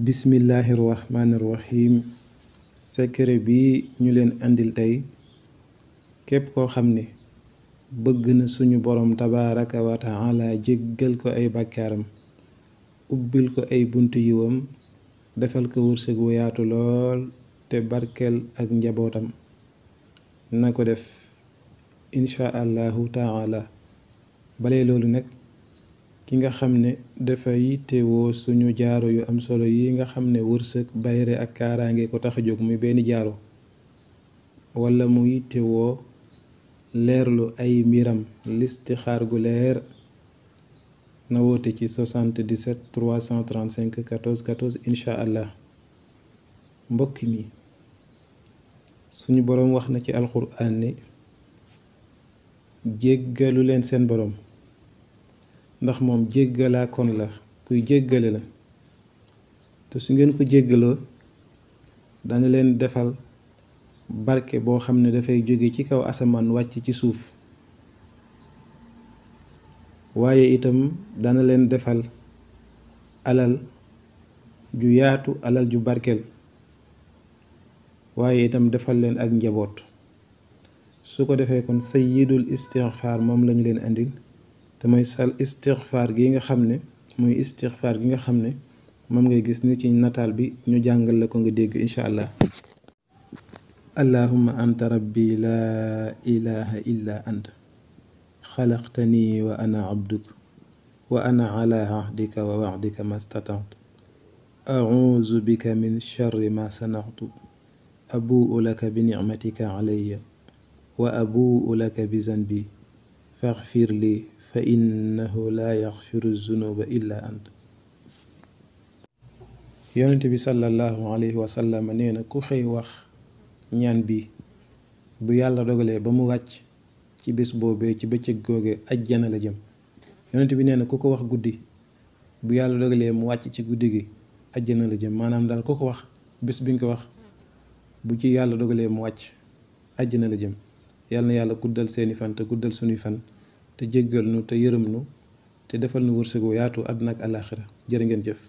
bismillahi rahmaani rahim secret bi ñu leen andil tey képp koo xam ne bëgg na suñu borom tabaaraka wa taala jéggal ko ay bàkkaaram ubbil ko ay buntu yiwam defal ko wërsëg wu yaatu lool te barkeel ak njabootam na ko def insha allahu taala balee loolu nag ki nga xam ne dafa yittewoo suñu jaaro yu am solo yi nga xam ne wërsëg bayre ak kaaraange ko tax a jóg muy benn jaaro wala mu yittewoo leerlu ay mbiram listixaar gu leer na woote ci 77 335 14 14 insha allah. mbokk mi suñu boroom wax na ci alxuraan ne jéggalu leen seen boroom ndax moom jéggalaa kon la kuy jéggale la te su ngeen ko jéggaloo dana leen defal barke boo xam ne dafay jóge ci kaw asamaan wàcc ci suuf waaye itam dana leen defal alal ju yaatu alal ju barkeel waaye itam defal leen ak njaboot su ko defee kon sayyidul istixfaar moom lañu leen andil te mooy sal istixfaar gi nga xam ne muy istixfaar gi nga xam ne moom ngay gis ni ci nataal bi ñu jàngal la ko nga dégg insha allah. allahumma anta rabbi laa ilaha illa anta xalaqtani wa ana abduk wa ana ala ahdika wa wa'dika mastata'tu a'uuzu bika min sharri ma sana'tu abu'u laka bi ni'matika alayya wa abu'u laka bi zanbi faghfir li fa innahu laa yaxfiru zunuba illa ant. yonent bi sallallahu alayhi wa sallam nee na ku xëy wax ñaan bi bu yàlla dogalee ba mu wàcc ci bés boobee ci bëccëg googe ajjana la jëm. yonent bi nee na ku ko wax guddi bu yàlla dogalee mu wàcc ci guddi gi ajjana la jëm maanaam daal ku ko wax bés bi nga ko wax bu ci yàlla dogalee mu wàcc ajjana la jëm. yàlla na yàlla guddal seeni fan te guddal suñuy fan te jéggal nu te yërëm nu te defal nu wërsëgu yaatu àdduna ak àllaaxira jërë ngeen jëf.